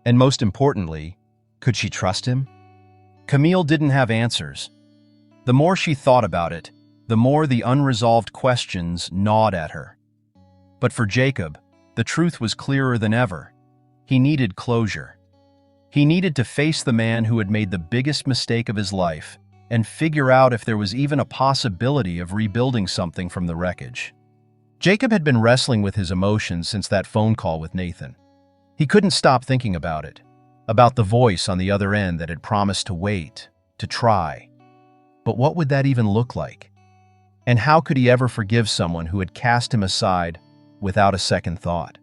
And most importantly, could she trust him? Camille didn't have answers. The more she thought about it, the more the unresolved questions gnawed at her. But for Jacob, the truth was clearer than ever. He needed closure. He needed to face the man who had made the biggest mistake of his life and figure out if there was even a possibility of rebuilding something from the wreckage. Jacob had been wrestling with his emotions since that phone call with Nathan. He couldn't stop thinking about it, about the voice on the other end that had promised to wait, to try. But what would that even look like? And how could he ever forgive someone who had cast him aside without a second thought?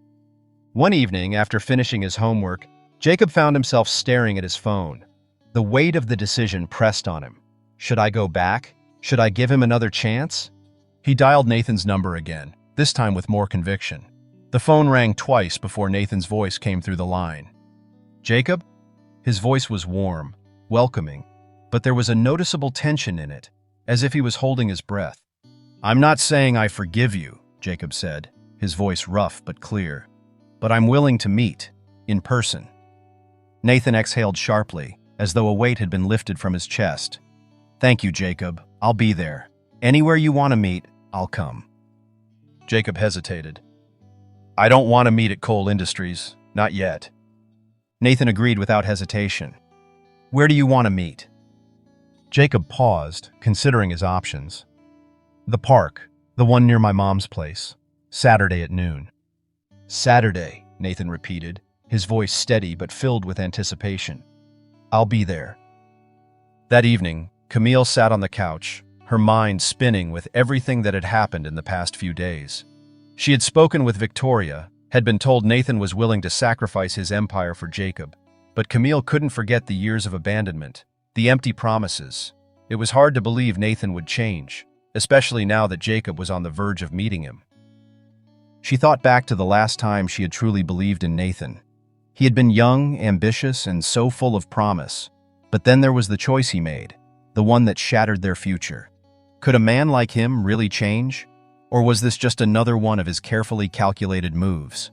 One evening, after finishing his homework, Jacob found himself staring at his phone. The weight of the decision pressed on him. Should I go back? Should I give him another chance? He dialed Nathan's number again, this time with more conviction. The phone rang twice before Nathan's voice came through the line. "Jacob?" His voice was warm, welcoming, but there was a noticeable tension in it, as if he was holding his breath. "I'm not saying I forgive you," Jacob said, his voice rough but clear. "But I'm willing to meet, in person." Nathan exhaled sharply, as though a weight had been lifted from his chest. "Thank you, Jacob. I'll be there. Anywhere you want to meet, I'll come." Jacob hesitated. "I don't want to meet at Cole Industries, not yet." Nathan agreed without hesitation. "Where do you want to meet?" Jacob paused, considering his options. "The park, the one near my mom's place. Saturday at noon." "Saturday," Nathan repeated, his voice steady but filled with anticipation. "I'll be there." That evening, Camille sat on the couch, her mind spinning with everything that had happened in the past few days. She had spoken with Victoria, had been told Nathan was willing to sacrifice his empire for Jacob, but Camille couldn't forget the years of abandonment, the empty promises. It was hard to believe Nathan would change, especially now that Jacob was on the verge of meeting him. She thought back to the last time she had truly believed in Nathan. He had been young, ambitious, and so full of promise. But then there was the choice he made, the one that shattered their future. Could a man like him really change? Or was this just another one of his carefully calculated moves?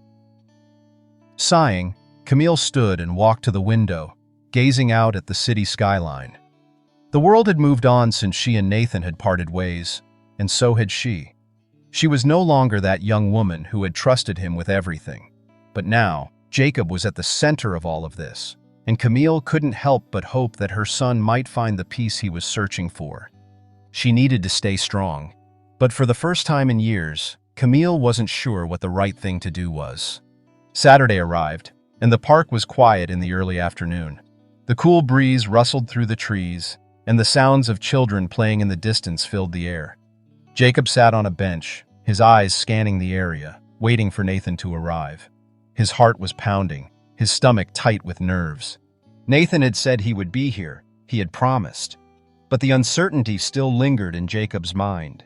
Sighing, Camille stood and walked to the window, gazing out at the city skyline. The world had moved on since she and Nathan had parted ways, and so had she. She was no longer that young woman who had trusted him with everything. But now, Jacob was at the center of all of this, and Camille couldn't help but hope that her son might find the peace he was searching for. She needed to stay strong, but for the first time in years, Camille wasn't sure what the right thing to do was. Saturday arrived, and the park was quiet in the early afternoon. The cool breeze rustled through the trees, and the sounds of children playing in the distance filled the air. Jacob sat on a bench, his eyes scanning the area, waiting for Nathan to arrive. His heart was pounding, his stomach tight with nerves. Nathan had said he would be here, he had promised. But the uncertainty still lingered in Jacob's mind.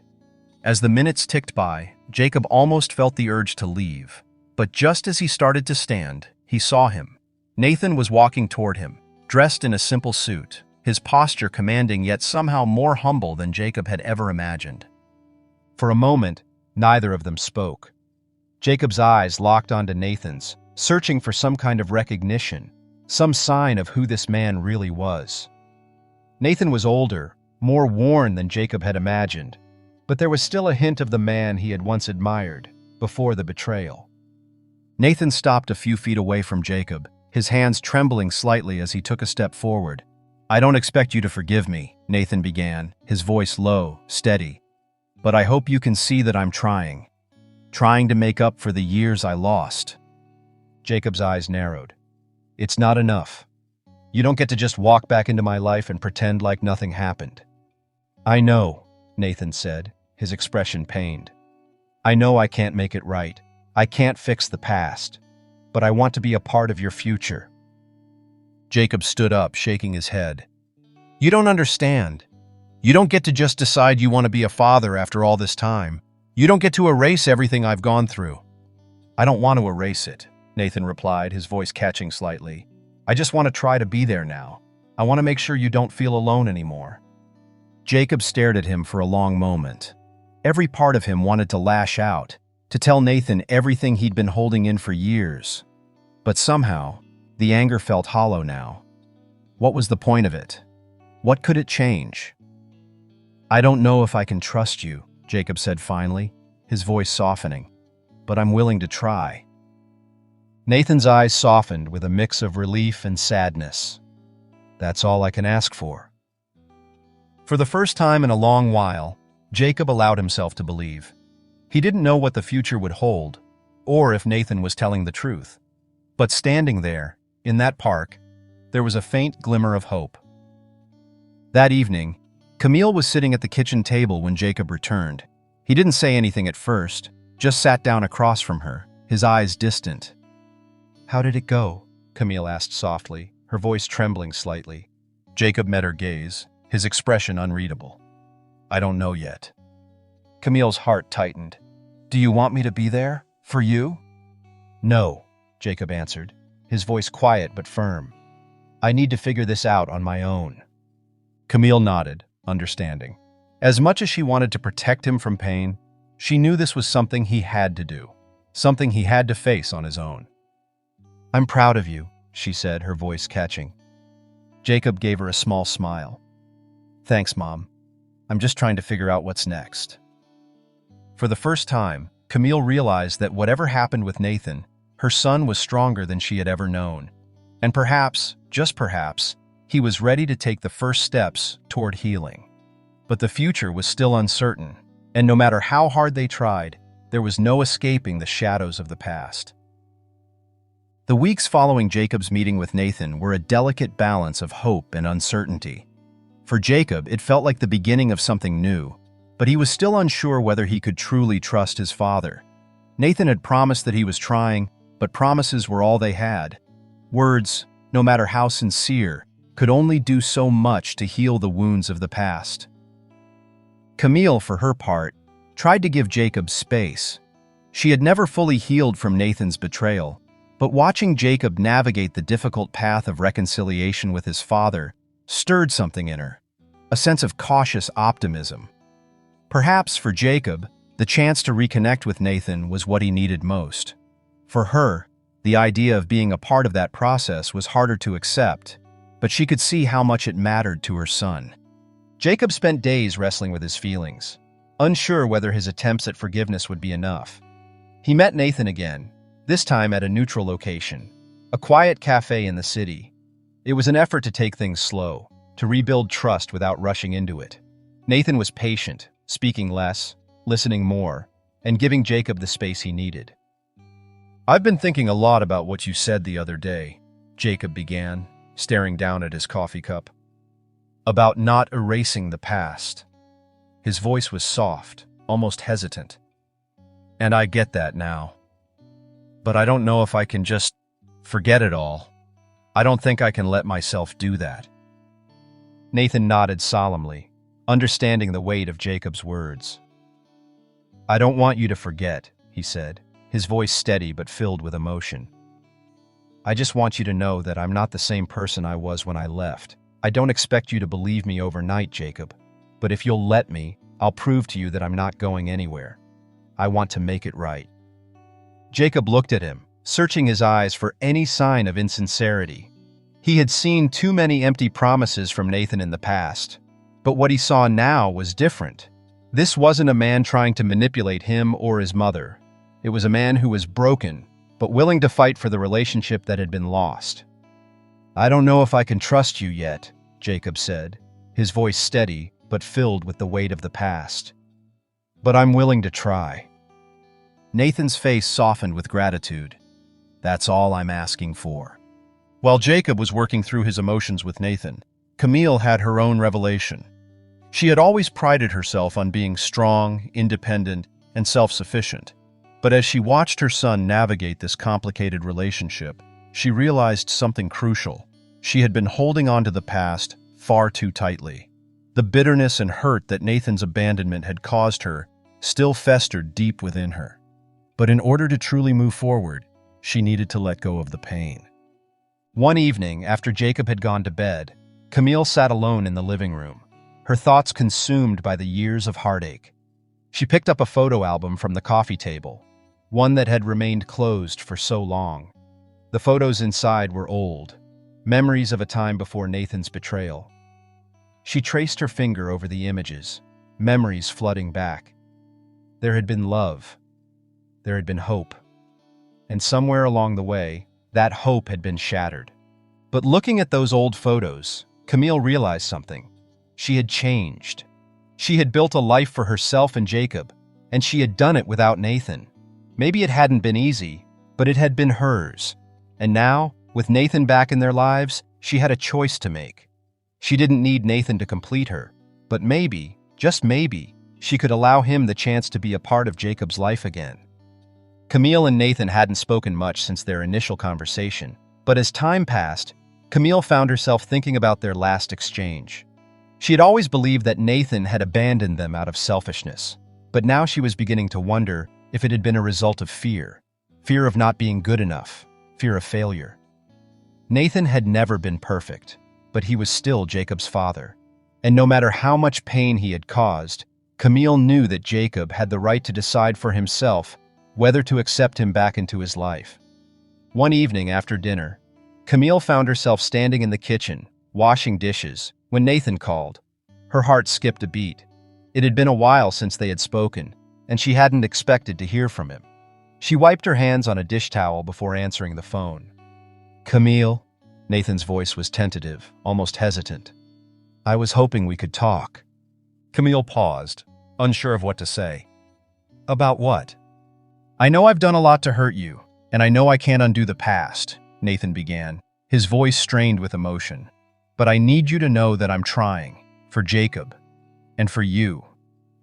As the minutes ticked by, Jacob almost felt the urge to leave. But just as he started to stand, he saw him. Nathan was walking toward him, dressed in a simple suit, his posture commanding yet somehow more humble than Jacob had ever imagined. For a moment, neither of them spoke. Jacob's eyes locked onto Nathan's, searching for some kind of recognition, some sign of who this man really was. Nathan was older, more worn than Jacob had imagined, but there was still a hint of the man he had once admired, before the betrayal. Nathan stopped a few feet away from Jacob, his hands trembling slightly as he took a step forward. "I don't expect you to forgive me," Nathan began, his voice low, steady. "But I hope you can see that I'm trying to make up for the years I lost." Jacob's eyes narrowed. "It's not enough. You don't get to just walk back into my life and pretend like nothing happened." "I know," Nathan said, his expression pained. "I know I can't make it right. I can't fix the past. But I want to be a part of your future." Jacob stood up, shaking his head. "You don't understand. You don't get to just decide you want to be a father after all this time. You don't get to erase everything I've gone through." "I don't want to erase it," Nathan replied, his voice catching slightly. "I just want to try to be there now. I want to make sure you don't feel alone anymore." Jacob stared at him for a long moment. Every part of him wanted to lash out, to tell Nathan everything he'd been holding in for years. But somehow, the anger felt hollow now. What was the point of it? What could it change? "I don't know if I can trust you," Jacob said finally, his voice softening. "But I'm willing to try." Nathan's eyes softened with a mix of relief and sadness. "That's all I can ask for." For the first time in a long while, Jacob allowed himself to believe. He didn't know what the future would hold, or if Nathan was telling the truth. But standing there, in that park, there was a faint glimmer of hope. That evening, Camille was sitting at the kitchen table when Jacob returned. He didn't say anything at first, just sat down across from her, his eyes distant. "How did it go?" Camille asked softly, her voice trembling slightly. Jacob met her gaze, his expression unreadable. "I don't know yet." Camille's heart tightened. "Do you want me to be there? For you?" "No," Jacob answered, his voice quiet but firm. "I need to figure this out on my own." Camille nodded, understanding. As much as she wanted to protect him from pain, she knew this was something he had to do, something he had to face on his own. "I'm proud of you," she said, her voice catching. Jacob gave her a small smile. "Thanks, Mom. I'm just trying to figure out what's next." For the first time, Camille realized that whatever happened with Nathan, her son was stronger than she had ever known. And perhaps, just perhaps, he was ready to take the first steps toward healing. But the future was still uncertain, and no matter how hard they tried, there was no escaping the shadows of the past. The weeks following Jacob's meeting with Nathan were a delicate balance of hope and uncertainty. For Jacob, it felt like the beginning of something new, but he was still unsure whether he could truly trust his father. Nathan had promised that he was trying, but promises were all they had. Words, no matter how sincere, could only do so much to heal the wounds of the past. Camille, for her part, tried to give Jacob space. She had never fully healed from Nathan's betrayal, but watching Jacob navigate the difficult path of reconciliation with his father stirred something in her, a sense of cautious optimism. Perhaps for Jacob, the chance to reconnect with Nathan was what he needed most. For her, the idea of being a part of that process was harder to accept, but she could see how much it mattered to her son. Jacob spent days wrestling with his feelings, unsure whether his attempts at forgiveness would be enough. He met Nathan again, this time at a neutral location, a quiet cafe in the city. It was an effort to take things slow, to rebuild trust without rushing into it. Nathan was patient, speaking less, listening more, and giving Jacob the space he needed. "I've been thinking a lot about what you said the other day," Jacob began, staring down at his coffee cup. "About not erasing the past." His voice was soft, almost hesitant. "And I get that now. But I don't know if I can just forget it all. I don't think I can let myself do that." Nathan nodded solemnly, understanding the weight of Jacob's words. "I don't want you to forget," he said, his voice steady but filled with emotion. "I just want you to know that I'm not the same person I was when I left. I don't expect you to believe me overnight, Jacob, but if you'll let me, I'll prove to you that I'm not going anywhere. I want to make it right." Jacob looked at him, searching his eyes for any sign of insincerity. He had seen too many empty promises from Nathan in the past, but what he saw now was different. This wasn't a man trying to manipulate him or his mother. It was a man who was broken, but willing to fight for the relationship that had been lost. "I don't know if I can trust you yet," Jacob said, his voice steady but filled with the weight of the past. "But I'm willing to try." Nathan's face softened with gratitude. "That's all I'm asking for." While Jacob was working through his emotions with Nathan, Camille had her own revelation. She had always prided herself on being strong, independent, and self-sufficient. But as she watched her son navigate this complicated relationship, she realized something crucial. She had been holding on to the past far too tightly. The bitterness and hurt that Nathan's abandonment had caused her still festered deep within her. But in order to truly move forward, she needed to let go of the pain. One evening, after Jacob had gone to bed, Camille sat alone in the living room, her thoughts consumed by the years of heartache. She picked up a photo album from the coffee table, one that had remained closed for so long. The photos inside were old, memories of a time before Nathan's betrayal. She traced her finger over the images, memories flooding back. There had been love. There had been hope. And somewhere along the way, that hope had been shattered. But looking at those old photos, Camille realized something. She had changed. She had built a life for herself and Jacob, and she had done it without Nathan. Maybe it hadn't been easy, but it had been hers. And now, with Nathan back in their lives, she had a choice to make. She didn't need Nathan to complete her, but maybe, just maybe, she could allow him the chance to be a part of Jacob's life again. Camille and Nathan hadn't spoken much since their initial conversation, but as time passed, Camille found herself thinking about their last exchange. She had always believed that Nathan had abandoned them out of selfishness, but now she was beginning to wonder if it had been a result of fear. Fear of not being good enough, fear of failure. Nathan had never been perfect, but he was still Jacob's father. And no matter how much pain he had caused, Camille knew that Jacob had the right to decide for himself whether to accept him back into his life. One evening after dinner, Camille found herself standing in the kitchen, washing dishes, when Nathan called. Her heart skipped a beat. It had been a while since they had spoken, and she hadn't expected to hear from him. She wiped her hands on a dish towel before answering the phone. "Camille," Nathan's voice was tentative, almost hesitant. "I was hoping we could talk." Camille paused, unsure of what to say. "About what?" "I know I've done a lot to hurt you, and I know I can't undo the past," Nathan began, his voice strained with emotion. "But I need you to know that I'm trying, for Jacob, and for you,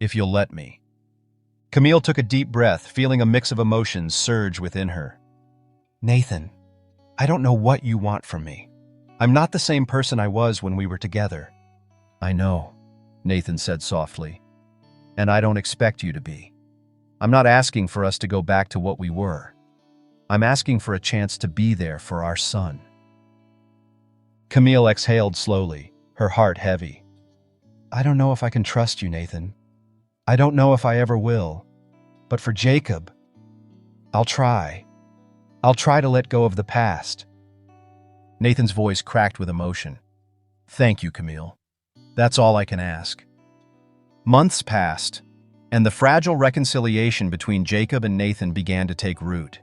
if you'll let me." Camille took a deep breath, feeling a mix of emotions surge within her. "Nathan, I don't know what you want from me. I'm not the same person I was when we were together." "I know," Nathan said softly, "and I don't expect you to be. I'm not asking for us to go back to what we were. I'm asking for a chance to be there for our son." Camille exhaled slowly, her heart heavy. "I don't know if I can trust you, Nathan. I don't know if I ever will. But for Jacob, I'll try. I'll try to let go of the past." Nathan's voice cracked with emotion. "Thank you, Camille. That's all I can ask." Months passed, and the fragile reconciliation between Jacob and Nathan began to take root.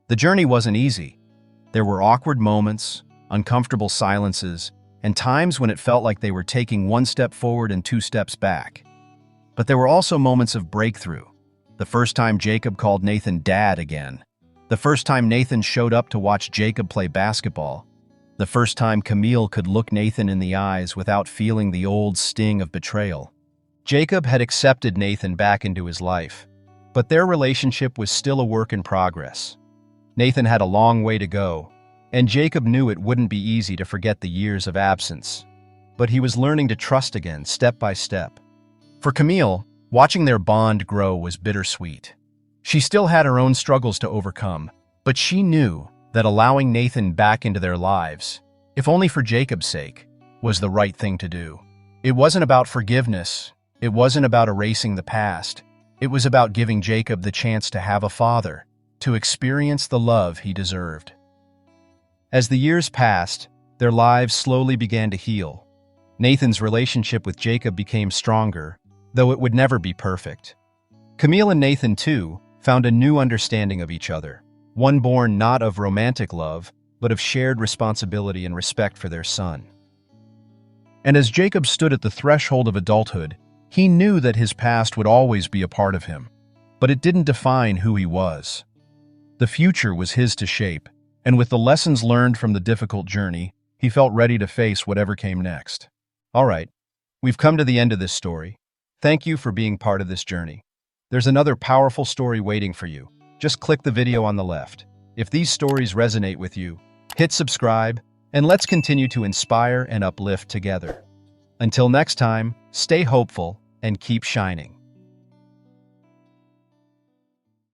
The journey wasn't easy. There were awkward moments, uncomfortable silences, and times when it felt like they were taking one step forward and two steps back. But there were also moments of breakthrough. The first time Jacob called Nathan Dad again. The first time Nathan showed up to watch Jacob play basketball. The first time Camille could look Nathan in the eyes without feeling the old sting of betrayal. Jacob had accepted Nathan back into his life, but their relationship was still a work in progress. Nathan had a long way to go, and Jacob knew it wouldn't be easy to forget the years of absence. But he was learning to trust again, step by step. For Camille, watching their bond grow was bittersweet. She still had her own struggles to overcome, but she knew that allowing Nathan back into their lives, if only for Jacob's sake, was the right thing to do. It wasn't about forgiveness. It wasn't about erasing the past. It was about giving Jacob the chance to have a father, to experience the love he deserved. As the years passed, their lives slowly began to heal. Nathan's relationship with Jacob became stronger, though it would never be perfect. Camille and Nathan, too, found a new understanding of each other, one born not of romantic love, but of shared responsibility and respect for their son. And as Jacob stood at the threshold of adulthood, he knew that his past would always be a part of him, but it didn't define who he was. The future was his to shape, and with the lessons learned from the difficult journey, he felt ready to face whatever came next. All right, we've come to the end of this story. Thank you for being part of this journey. There's another powerful story waiting for you. Just click the video on the left. If these stories resonate with you, hit subscribe, and let's continue to inspire and uplift together. Until next time, stay hopeful and keep shining.